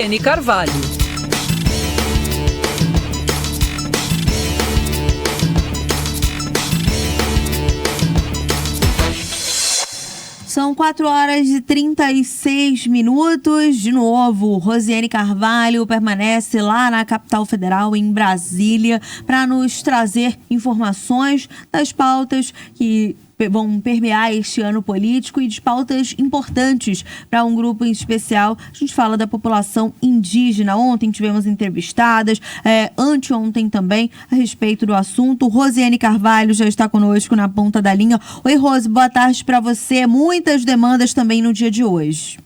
Rosiane Carvalho. São 4h36. De novo, Rosiane Carvalho permanece lá na capital federal, em Brasília, para nos trazer informações das pautas que vão permear este ano político e de pautas importantes para um grupo em especial. A gente fala da população indígena. Ontem tivemos entrevistadas, anteontem também, a respeito do assunto. Rosiane Carvalho já está conosco na ponta da linha. Oi, Rose, boa tarde para você. Muitas demandas também no dia de hoje.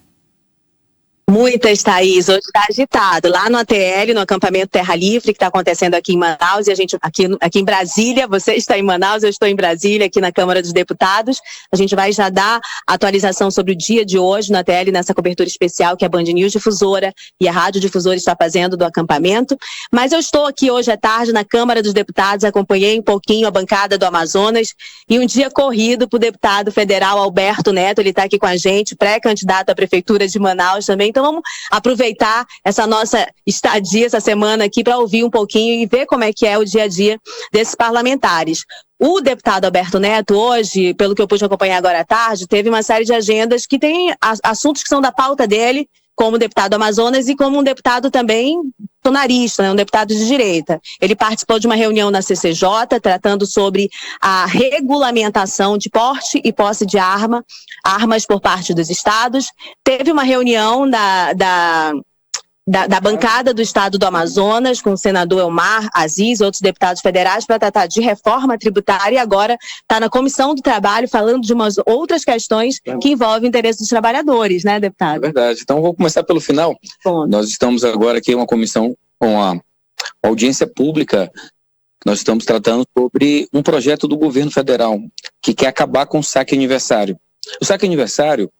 Muitas, Thaís. Hoje está agitado. Lá no ATL, no acampamento Terra Livre, que está acontecendo aqui em Manaus, e a gente aqui em Brasília. Você está em Manaus, eu estou em Brasília, aqui na Câmara dos Deputados. A gente vai já dar atualização sobre o dia de hoje no ATL, nessa cobertura especial que a Band News Difusora e a Rádio Difusora está fazendo do acampamento. Mas eu estou aqui hoje à tarde na Câmara dos Deputados, acompanhei um pouquinho a bancada do Amazonas e um dia corrido para o deputado federal Alberto Neto. Ele está aqui com a gente, pré-candidato à Prefeitura de Manaus também. Então vamos aproveitar essa nossa estadia essa semana aqui para ouvir um pouquinho e ver como é que é o dia a dia desses parlamentares. O deputado Alberto Neto hoje, pelo que eu pude acompanhar agora à tarde, teve uma série de agendas que tem assuntos que são da pauta dele, como deputado Amazonas e como um deputado também bolsonarista, né, um deputado de direita. Ele participou de uma reunião na CCJ, tratando sobre a regulamentação de porte e posse de armas por parte dos estados. Teve uma reunião da bancada do estado do Amazonas, com o senador Elmar Aziz e outros deputados federais, para tratar de reforma tributária, e agora está na Comissão do Trabalho falando de umas outras questões que envolvem o interesse dos trabalhadores, né, deputado? É verdade. Então vou começar pelo final. Bom. Nós estamos agora aqui em uma comissão com a audiência pública. Nós estamos tratando sobre um projeto do governo federal que quer acabar com o saque aniversário. O saque aniversário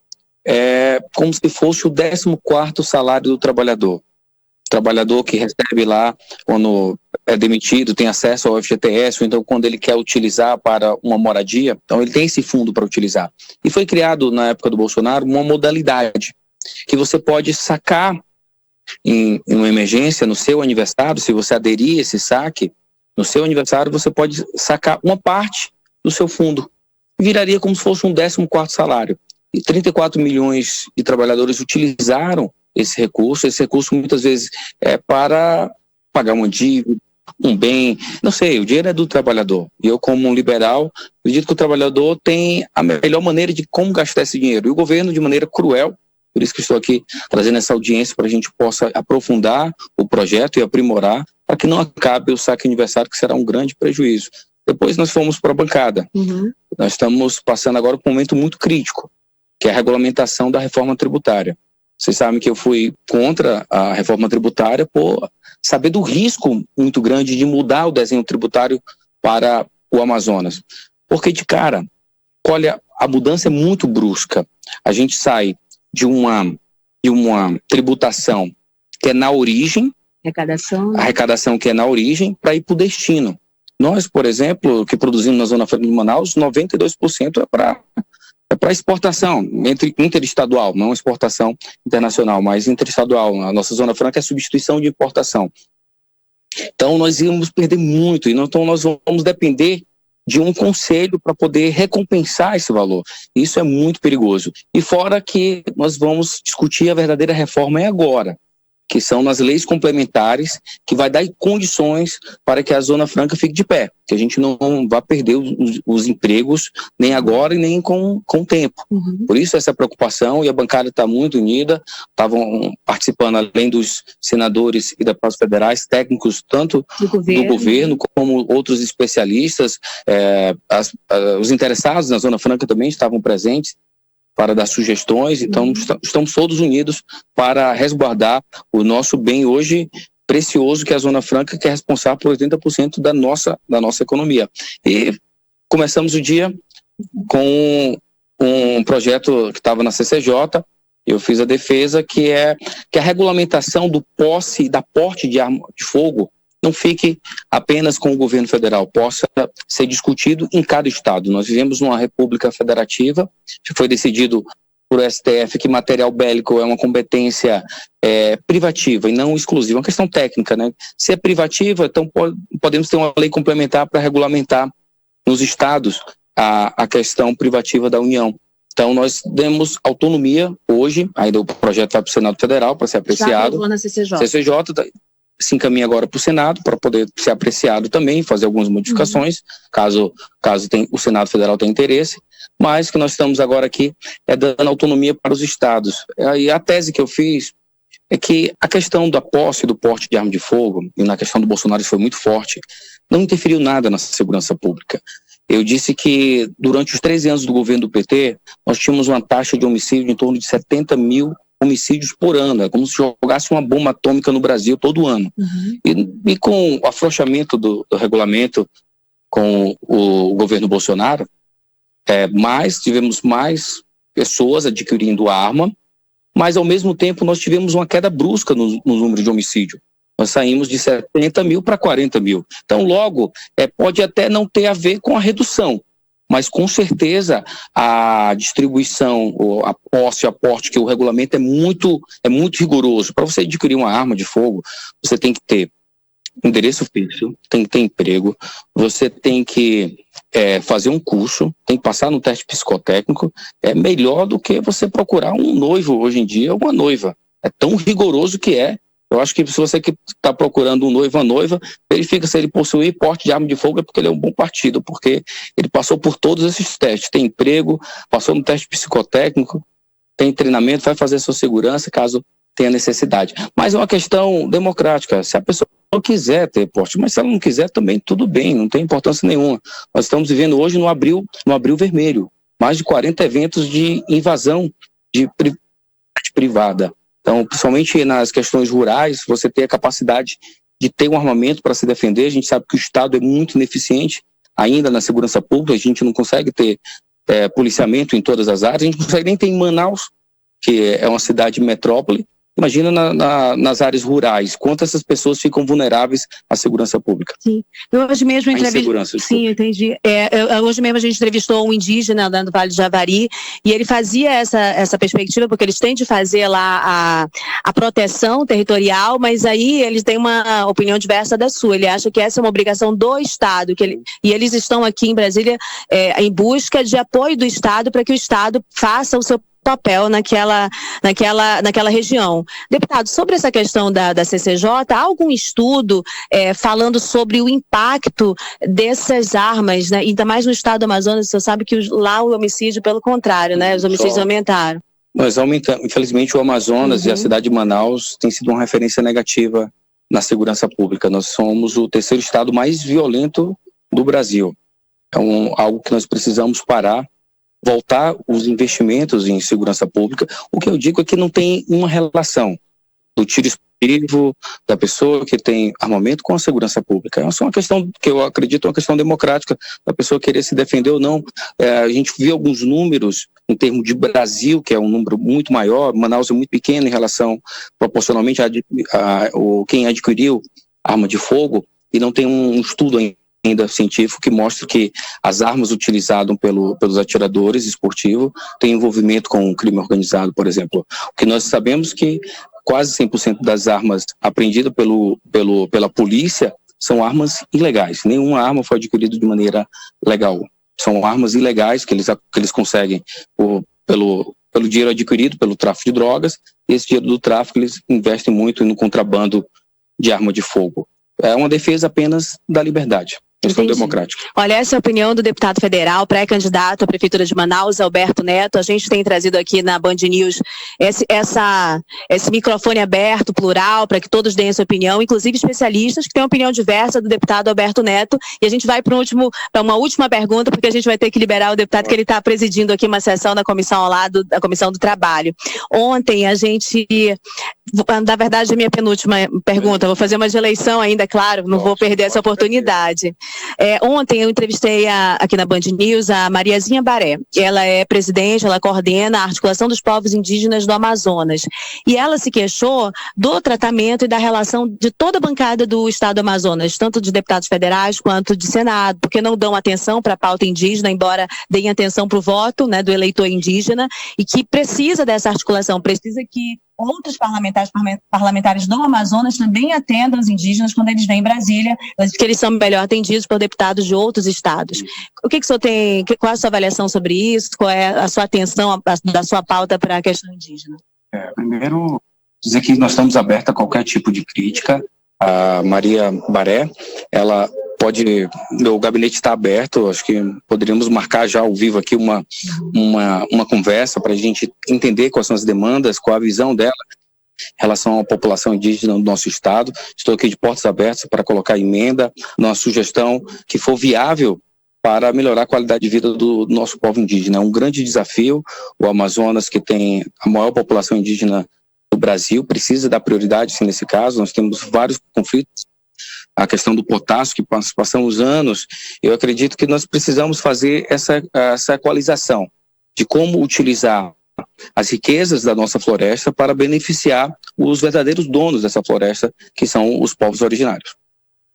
é como se fosse o 14º salário do trabalhador. O trabalhador que recebe lá, quando é demitido, tem acesso ao FGTS, ou então quando ele quer utilizar para uma moradia, então ele tem esse fundo para utilizar. E foi criado, na época do Bolsonaro, uma modalidade que você pode sacar em uma emergência, no seu aniversário. Se você aderir a esse saque, no seu aniversário você pode sacar uma parte do seu fundo. Viraria como se fosse um 14º salário. E 34 milhões de trabalhadores utilizaram esse recurso. Esse recurso muitas vezes é para pagar uma dívida, um bem, não sei, o dinheiro é do trabalhador. E eu, como um liberal, acredito que o trabalhador tem a melhor maneira de como gastar esse dinheiro. E o governo, de maneira cruel, por isso que estou aqui trazendo essa audiência para a gente possa aprofundar o projeto e aprimorar, para que não acabe o saque aniversário, que será um grande prejuízo. Depois nós fomos para a bancada. Nós estamos passando agora por um momento muito crítico, que é a regulamentação da reforma tributária. Vocês sabem que eu fui contra a reforma tributária por saber do risco muito grande de mudar o desenho tributário para o Amazonas. Porque, de cara, olha, a mudança é muito brusca. A gente sai de uma tributação que é na origem, arrecadação que é na origem, para ir para o destino. Nós, por exemplo, que produzimos na Zona Franca de Manaus, 92% é para exportação, interestadual, não exportação internacional, mas interestadual. A nossa Zona Franca é substituição de importação. Então nós íamos perder muito, então nós vamos depender de um conselho para poder recompensar esse valor. Isso é muito perigoso. E fora que nós vamos discutir a verdadeira reforma agora, que são nas leis complementares, que vai dar condições para que a Zona Franca fique de pé, que a gente não vá perder os empregos nem agora e nem com o tempo. Por isso essa preocupação, e a bancada está muito unida, estavam participando, além dos senadores e deputados federais, técnicos tanto do governo como outros especialistas, os interessados na Zona Franca também estavam presentes para dar sugestões. Então estamos todos unidos para resguardar o nosso bem hoje precioso, que é a Zona Franca, que é responsável por 80% da nossa economia. E começamos o dia com um projeto que estava na CCJ. Eu fiz a defesa que a regulamentação do posse e da porte de arma de fogo não fique apenas com o governo federal, possa ser discutido em cada estado. Nós vivemos numa república federativa, que foi decidido por STF que material bélico é uma competência privativa e não exclusiva, é uma questão técnica, né? Se é privativa, então podemos ter uma lei complementar para regulamentar nos estados a questão privativa da União. Então nós demos autonomia hoje, ainda o projeto vai para o Senado Federal para ser apreciado. Já na CCJ. CCJ se encaminha agora para o Senado para poder ser apreciado também, fazer algumas modificações, caso o Senado Federal tenha interesse. Mas o que nós estamos agora aqui é dando autonomia para os estados. E a tese que eu fiz é que a questão da posse do porte de arma de fogo, e na questão do Bolsonaro isso foi muito forte, não interferiu nada na segurança pública. Eu disse que durante os 13 anos do governo do PT, nós tínhamos uma taxa de homicídio de em torno de 70 mil homicídios por ano. É como se jogasse uma bomba atômica no Brasil todo ano. E com o afrouxamento do regulamento com o governo Bolsonaro, tivemos mais pessoas adquirindo arma, mas ao mesmo tempo nós tivemos uma queda brusca no número de homicídio. Nós saímos de 70 mil para 40 mil. Então, logo, pode até não ter a ver com a redução, mas com certeza a distribuição, a posse, o aporte, que o regulamento é muito rigoroso. Para você adquirir uma arma de fogo, você tem que ter endereço fixo, tem que ter emprego, você tem que fazer um curso, tem que passar no teste psicotécnico. É melhor do que você procurar um noivo hoje em dia, uma noiva. É tão rigoroso que é. Eu acho que se você que está procurando um noivo, uma noiva, verifica se ele possui porte de arma de fogo, é porque ele é um bom partido, porque ele passou por todos esses testes, tem emprego, passou no teste psicotécnico, tem treinamento, vai fazer a sua segurança caso tenha necessidade. Mas é uma questão democrática. Se a pessoa quiser ter porte, mas se ela não quiser também, tudo bem, não tem importância nenhuma. Nós estamos vivendo hoje no abril vermelho, mais de 40 eventos de invasão de privada. Então, principalmente nas questões rurais, você ter a capacidade de ter um armamento para se defender. A gente sabe que o Estado é muito ineficiente ainda na segurança pública, a gente não consegue ter policiamento em todas as áreas, a gente não consegue nem ter em Manaus, que é uma cidade metrópole. Imagina nas áreas rurais, quanto essas pessoas ficam vulneráveis à segurança pública. Sim, hoje mesmo Sim, entendi. Hoje mesmo a gente entrevistou um indígena lá no Vale do Javari e ele fazia essa perspectiva, porque eles têm de fazer lá a proteção territorial, mas aí eles têm uma opinião diversa da sua. Ele acha que essa é uma obrigação do Estado, e eles estão aqui em Brasília em busca de apoio do Estado para que o Estado faça o seu papel naquela região. Deputado, sobre essa questão da CCJ, há algum estudo falando sobre o impacto dessas armas, né? Ainda mais no estado do Amazonas, você sabe que lá o homicídio, pelo contrário, né? Os homicídios aumentaram. Nós aumentamos. Infelizmente, o Amazonas e a cidade de Manaus tem sido uma referência negativa na segurança pública. Nós somos o terceiro estado mais violento do Brasil. É algo que nós precisamos parar, voltar os investimentos em segurança pública. O que eu digo é que não tem uma relação do tiro esportivo, da pessoa que tem armamento com a segurança pública. É uma questão que eu acredito, uma questão democrática, da pessoa querer se defender ou não. A gente vê alguns números em termos de Brasil, que é um número muito maior. Manaus é muito pequeno em relação, proporcionalmente, a quem adquiriu arma de fogo, e não tem um estudo ainda científico que mostra que as armas utilizadas pelos atiradores esportivos têm envolvimento com o crime organizado, por exemplo. O que nós sabemos que quase 100% das armas apreendidas pela polícia são armas ilegais. Nenhuma arma foi adquirida de maneira legal. São armas ilegais que eles conseguem pelo dinheiro adquirido pelo tráfico de drogas, e esse dinheiro do tráfico eles investem muito no contrabando de arma de fogo. É uma defesa apenas da liberdade. Democrático. Olha, essa é a opinião do deputado federal, pré-candidato à Prefeitura de Manaus, Alberto Neto. A gente tem trazido aqui na Band News esse microfone aberto, plural, para que todos deem a sua opinião, inclusive especialistas que têm uma opinião diversa do deputado Alberto Neto. E a gente vai para uma última pergunta, porque a gente vai ter que liberar o deputado, que ele está presidindo aqui uma sessão da comissão ao lado da Comissão do Trabalho. Ontem a gente, na verdade, a minha penúltima pergunta, vou fazer uma de eleição ainda, claro, não vou perder essa oportunidade. Ontem eu entrevistei aqui na Band News a Mariazinha Baré. Ela é presidente, ela coordena a articulação dos povos indígenas do Amazonas. E ela se queixou do tratamento e da relação de toda a bancada do Estado do Amazonas, tanto de deputados federais quanto de Senado, porque não dão atenção para a pauta indígena, embora deem atenção para o voto, né, do eleitor indígena, e que precisa dessa articulação, precisa que outros parlamentares do Amazonas também atendam os indígenas quando eles vêm em Brasília, que eles são melhor atendidos por deputados de outros estados. O que o senhor tem, qual é a sua avaliação sobre isso? Qual é a sua atenção da sua pauta para a questão indígena? Primeiro, dizer que nós estamos abertos a qualquer tipo de crítica. A Maria Baré, ela pode, meu gabinete está aberto, acho que poderíamos marcar já ao vivo aqui uma conversa para a gente entender quais são as demandas, qual a visão dela em relação à população indígena do nosso estado. Estou aqui de portas abertas para colocar emenda, uma sugestão que for viável para melhorar a qualidade de vida do nosso povo indígena. É um grande desafio. O Amazonas, que tem a maior população indígena do Brasil, precisa dar prioridade, sim, nesse caso. Nós temos vários conflitos. A questão do potássio, que passamos anos, eu acredito que nós precisamos fazer essa equalização de como utilizar as riquezas da nossa floresta para beneficiar os verdadeiros donos dessa floresta, que são os povos originários.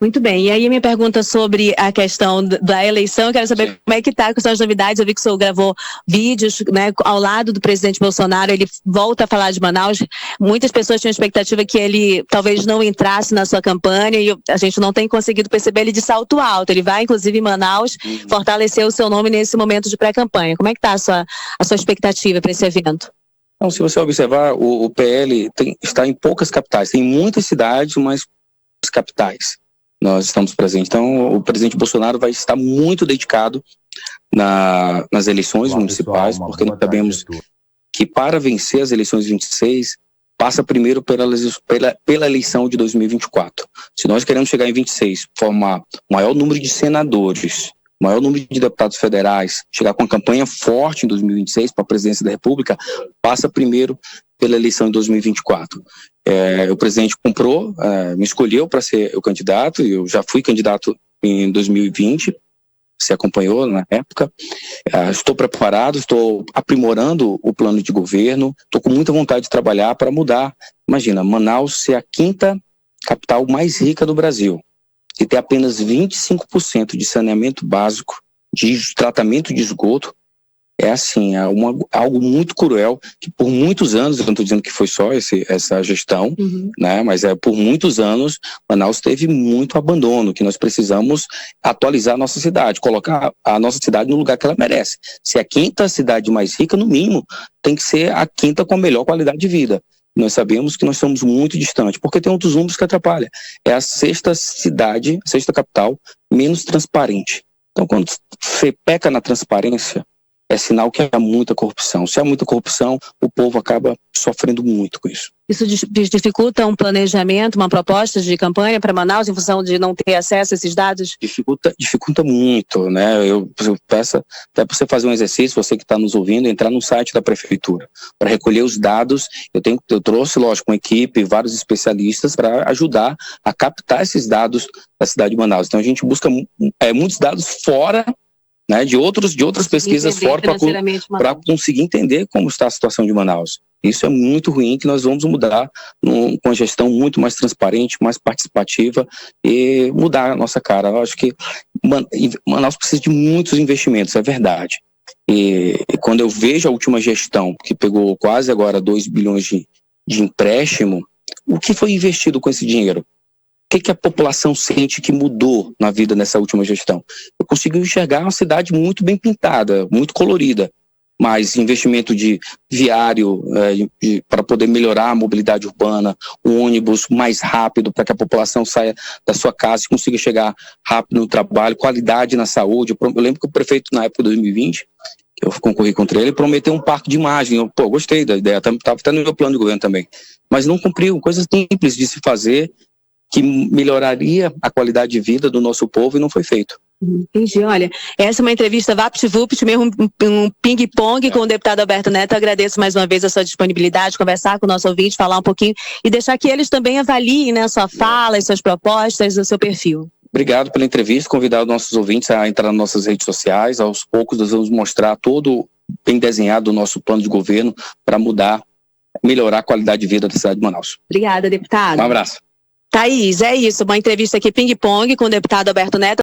Muito bem, e aí a minha pergunta sobre a questão da eleição, eu quero saber como é que está com as novidades. Eu vi que o senhor gravou vídeos, né, ao lado do presidente Bolsonaro, ele volta a falar de Manaus. Muitas pessoas tinham expectativa que ele talvez não entrasse na sua campanha e a gente não tem conseguido perceber ele de salto alto. Ele vai, inclusive, em Manaus, fortalecer o seu nome nesse momento de pré-campanha. Como é que está a sua expectativa para esse evento? Então, se você observar, o PL está em poucas capitais, tem muitas cidades, mas poucas capitais. Nós estamos presentes. Então, o presidente Bolsonaro vai estar muito dedicado nas eleições municipais, porque nós sabemos que para vencer as eleições 26, passa primeiro pela eleição de 2024. Se nós queremos chegar em 26, formar o maior número de senadores, o maior número de deputados federais, chegar com uma campanha forte em 2026 para a presidência da República, passa primeiro pela eleição de 2024. O presidente comprou, me escolheu para ser o candidato, eu já fui candidato em 2020, você acompanhou na época. Estou preparado, estou aprimorando o plano de governo, estou com muita vontade de trabalhar para mudar. Imagina, Manaus ser a 5ª capital mais rica do Brasil e ter apenas 25% de saneamento básico, de tratamento de esgoto. É assim, algo muito cruel, que por muitos anos, eu não estou dizendo que foi só essa gestão, né, mas por muitos anos, Manaus teve muito abandono, que nós precisamos atualizar a nossa cidade, colocar a nossa cidade no lugar que ela merece. Se é a 5ª cidade mais rica, no mínimo, tem que ser a 5ª com a melhor qualidade de vida. Nós sabemos que nós estamos muito distantes, porque tem outros números que atrapalham. É a 6ª cidade, 6ª capital, menos transparente. Então, quando você peca na transparência, é sinal que há muita corrupção. Se há muita corrupção, o povo acaba sofrendo muito com isso. Isso dificulta um planejamento, uma proposta de campanha para Manaus, em função de não ter acesso a esses dados? Dificulta muito, né? Eu peço até para você fazer um exercício, você que está nos ouvindo, entrar no site da prefeitura para recolher os dados. Eu trouxe, lógico, uma equipe, vários especialistas para ajudar a captar esses dados da cidade de Manaus. Então a gente busca muitos dados fora, né, de outras pesquisas fora para conseguir entender como está a situação de Manaus. Isso é muito ruim, que nós vamos mudar com uma gestão muito mais transparente, mais participativa e mudar a nossa cara. Eu acho que Manaus precisa de muitos investimentos, é verdade. E quando eu vejo a última gestão, que pegou quase agora 2 bilhões de empréstimo, o que foi investido com esse dinheiro? O que a população sente que mudou na vida nessa última gestão? Eu consigo enxergar uma cidade muito bem pintada, muito colorida, mas investimento de viário para poder melhorar a mobilidade urbana, um ônibus mais rápido para que a população saia da sua casa e consiga chegar rápido no trabalho, qualidade na saúde. Eu lembro que o prefeito, na época de 2020, eu concorri contra ele, prometeu um parque de imagem. Eu gostei da ideia, estava até no meu plano de governo também, mas não cumpriu. Coisas simples de se fazer, que melhoraria a qualidade de vida do nosso povo, e não foi feito. Entendi. Olha, essa é uma entrevista vapt-vupt, mesmo um ping-pong com o deputado Alberto Neto. Eu agradeço mais uma vez a sua disponibilidade, conversar com o nosso ouvinte, falar um pouquinho e deixar que eles também avaliem, né, a sua fala, as suas propostas, o seu perfil. Obrigado pela entrevista, convidar os nossos ouvintes a entrar nas nossas redes sociais. Aos poucos nós vamos mostrar todo bem desenhado o nosso plano de governo para mudar, melhorar a qualidade de vida da cidade de Manaus. Obrigada, deputado. Um abraço. Thaís, é isso, uma entrevista aqui ping-pong com o deputado Alberto Neto.